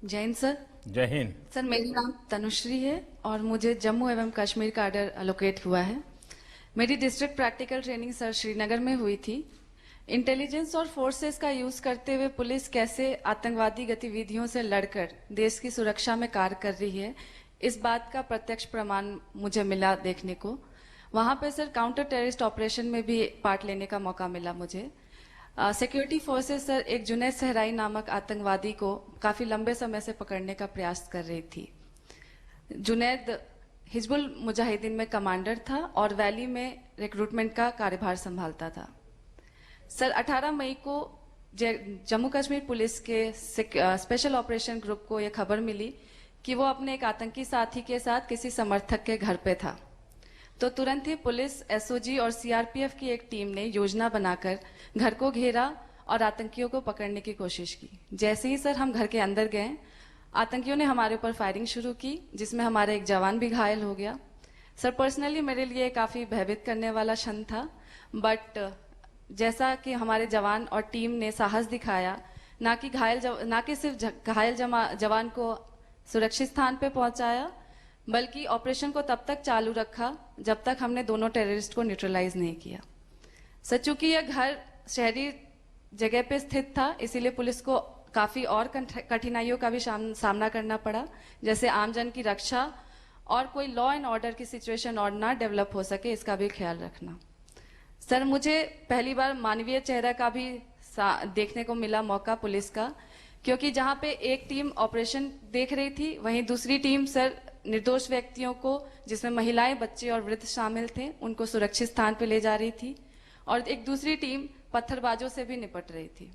Jain sir. जय Hind. Sir, मेरा नाम तनुश्री है और मुझे जम्मू एवं कश्मीर का आर्डर अलोकेट हुआ है। मेरी district practical training sir Srinagar में हुई थी। इंटेलिजेंस और फोर्सेस का यूज करते हुए पुलिस कैसे आतंकवादी गतिविधियों से लड़कर देश की सुरक्षा में कार्य कर रही है, इस बात का प्रत्यक्ष प्रमाण मुझे मिला देखने को। वहां पे सर काउंटर टेररिस्ट ऑपरेशन में भी पार्ट लेने का मौका मिला मुझे। सिक्योरिटी फोर्सेस सर एक जुनैद सहराई नामक आतंकवादी को काफी लंबे समय से पकड़ने का प्रयास कर रही थी। जुनैद हिजबुल मुजाहिदीन में कमांडर था और वैली में रिक्रूटमेंट का कार्यभार संभालता था। सर 18 मई को जम्मू कश्मीर पुलिस के स्पेशल ऑपरेशन ग्रुप को यह खबर मिली कि वो अपने एक आतंकी साथी के साथ किसी समर्थक के घर पे था। तो तुरंत ही पुलिस, एसओजी और सीआरपीएफ की एक टीम ने योजना बनाकर घर को घेरा और आतंकियों को पकड़ने की कोशिश की। जैसे ही सर हम घर के अंदर गए, आतंकियों ने हमारे ऊपर फायरिंग शुरू की, जिसमें हमारा एक जवान भी घायल हो गया। सर पर्सनली मेरे लिए काफी भयभीत करने वाला क्षण था, बट जैसा कि हमारे जवान और टीम ने साहस दिखाया, ना कि सिर्फ घायल जवान को सुरक्षित स्थान पे पहुंचाया, बल्कि ऑपरेशन को तब तक चालू रखा जब तक हमने दोनों टेररिस्ट को न्यूट्रलाइज नहीं किया। सर चूंकि यह घर शहरी जगह पे स्थित था, इसीलिए पुलिस को काफी और कठिनाइयों का भी सामना करना पड़ा, जैसे आमजन की रक्षा और कोई लॉ एंड ऑर्डर की सिचुएशन और ना डेवलप हो सके, इसका भी ख्याल रखना। सर मुझे पहली बार मानवीय चेहरा का भी देखने को मिला मौका पुलिस का, क्योंकि जहां पे एक टीम ऑपरेशन देख रही थी, वहीं दूसरी टीम सर निर्दोष व्यक्तियों को, जिसमें महिलाएं, बच्चे और वृद्ध शामिल थे, उनको सुरक्षित स्थान पर ले जा रही थी, और एक दूसरी टीम पत्थरबाजों से भी निपट रही थी।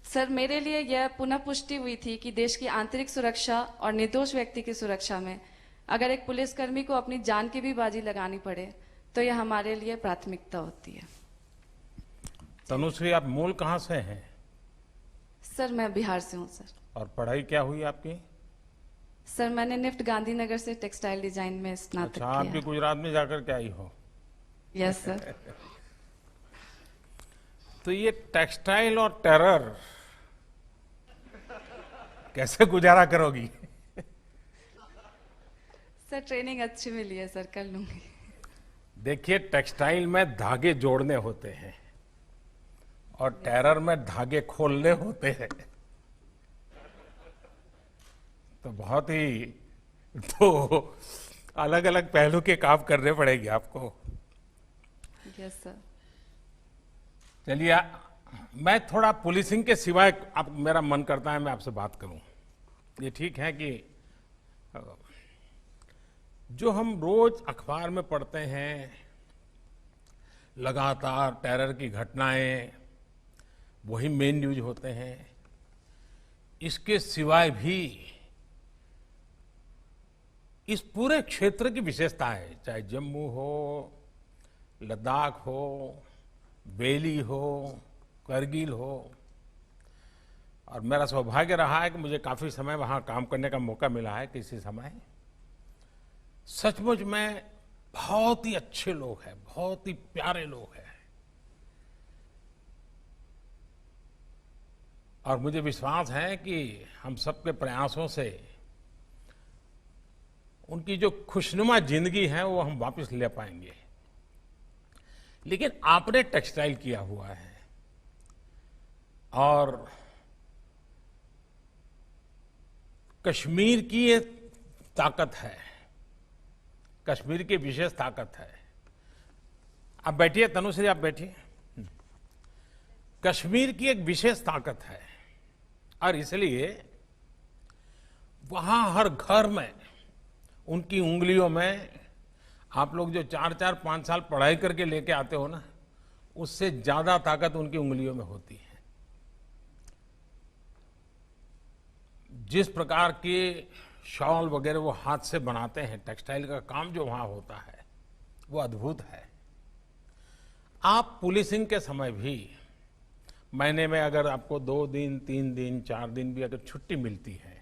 सर मेरे लिए यह पुनः पुष्टि हुई थी कि देश की आंतरिक सुरक्षा और निर्दोष व्यक्ति की सुरक्षा में अगर एक पुलिसकर्मी को अपनी जान की भी बाजी लगानी पड़े, तो यह हमारे लिए प्राथमिकता होती है। तनुश्री, आप मूल कहाँ से हैं? सर मैं बिहार से हूँ सर। और पढ़ाई क्या हुई आपकी? सर मैंने निफ्ट गांधीनगर से टेक्सटाइल डिजाइन में स्नातक अच्छा, आप भी गुजरात में जाकर के आई हो? Yes sir. तो ये टेक्सटाइल और टेरर कैसे गुजारा करोगी? सर ट्रेनिंग अच्छी मिली है सर, कर लूंगी। देखिए, टेक्सटाइल में धागे जोड़ने होते हैं और टेरर में धागे खोलने होते हैं। तो बहुत ही अलग अलग पहलू के काम करने पड़ेंगे आपको। Yes sir. चलिए, मैं थोड़ा पुलिसिंग के सिवाय, अब मेरा मन करता है मैं आपसे बात करूं। ये ठीक है कि जो हम रोज अखबार में पढ़ते हैं, लगातार टेरर की घटनाएं, वही मेन न्यूज होते हैं। इसके सिवाय भी इस पूरे क्षेत्र की विशेषता है, चाहे जम्मू हो, लद्दाख हो, वैली हो, करगिल हो। और मेरा सौभाग्य रहा है कि मुझे काफी समय वहां काम करने का मौका मिला है किसी समय। सचमुच में बहुत ही अच्छे लोग हैं, बहुत ही प्यारे लोग हैं, और मुझे विश्वास है कि हम सबके प्रयासों से उनकी जो खुशनुमा जिंदगी है वो हम वापस ले पाएंगे। लेकिन आपने टेक्सटाइल किया हुआ है और कश्मीर की ये ताकत है, कश्मीर की विशेष ताकत है। आप बैठिए तनुश्री, आप बैठिए। कश्मीर की एक विशेष ताकत है और इसलिए वहां हर घर में, उनकी उंगलियों में, आप लोग जो 4-4, 5 साल पढ़ाई करके लेके आते हो ना, उससे ज्यादा ताकत उनकी उंगलियों में होती है। जिस प्रकार के शॉल वगैरह वो हाथ से बनाते हैं, टेक्सटाइल का काम जो वहां होता है वो अद्भुत है। आप पुलिसिंग के समय भी महीने में अगर आपको 2 दिन, 3 दिन, 4 दिन भी अगर छुट्टी मिलती है,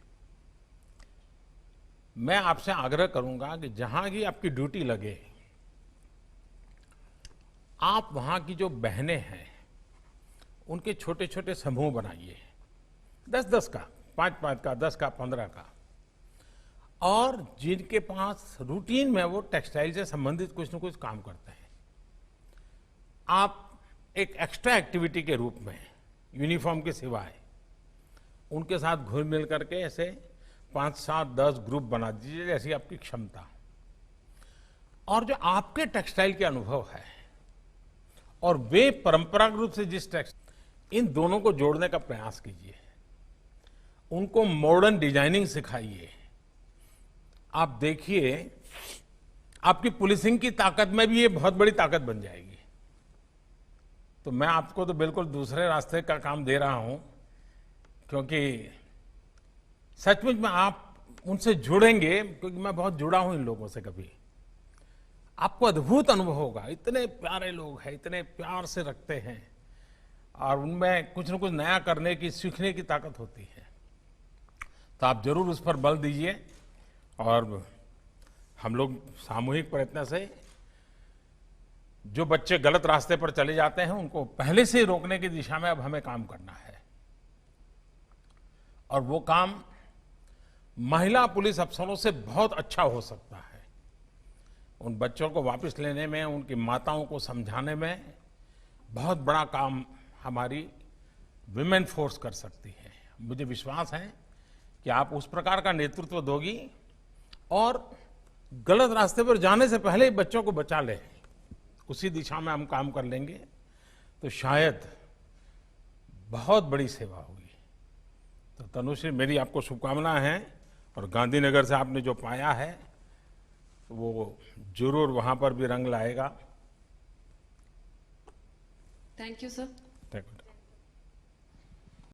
मैं आपसे आग्रह करूंगा कि जहां की आपकी ड्यूटी लगे, आप वहां की जो बहनें हैं उनके छोटे छोटे समूह बनाइए, 10-10 का, 5-5 का, 10 का, 15 का, और जिनके पास रूटीन में वो टेक्सटाइल से संबंधित कुछ न कुछ काम करते हैं, आप एक एक्स्ट्रा एक्टिविटी के रूप में यूनिफॉर्म के सिवाय उनके साथ घुल मिल करके ऐसे 5, 7, 10 ग्रुप बना दीजिए, जैसी आपकी क्षमता। और जो आपके टेक्सटाइल के अनुभव है और वे परंपरागत रूप से जिस इन दोनों को जोड़ने का प्रयास कीजिए, उनको मॉडर्न डिजाइनिंग सिखाइए। आप देखिए, आपकी पुलिसिंग की ताकत में भी ये बहुत बड़ी ताकत बन जाएगी। तो मैं आपको तो बिल्कुल दूसरे रास्ते का काम दे रहा हूं, क्योंकि सचमुच में आप उनसे जुड़ेंगे, क्योंकि मैं बहुत जुड़ा हूं इन लोगों से। कभी आपको अद्भुत अनुभव होगा, इतने प्यारे लोग हैं, इतने प्यार से रखते हैं, और उनमें कुछ न कुछ नया करने की, सीखने की ताकत होती है। तो आप जरूर उस पर बल दीजिए, और हम लोग सामूहिक प्रयत्न से जो बच्चे गलत रास्ते पर चले जाते हैं उनको पहले से रोकने की दिशा में अब हमें काम करना है। और वो काम महिला पुलिस अफसरों से बहुत अच्छा हो सकता है। उन बच्चों को वापस लेने में, उनकी माताओं को समझाने में बहुत बड़ा काम हमारी विमेन फोर्स कर सकती है। मुझे विश्वास है कि आप उस प्रकार का नेतृत्व दोगी और गलत रास्ते पर जाने से पहले ही बच्चों को बचा ले, उसी दिशा में हम काम कर लेंगे तो शायद बहुत बड़ी सेवा होगी। तो तनुश्री, मेरी आपको शुभकामनाएं हैं, और गांधीनगर से आपने जो पाया है वो जरूर वहां पर भी रंग लाएगा। Thank you sir. Thank you.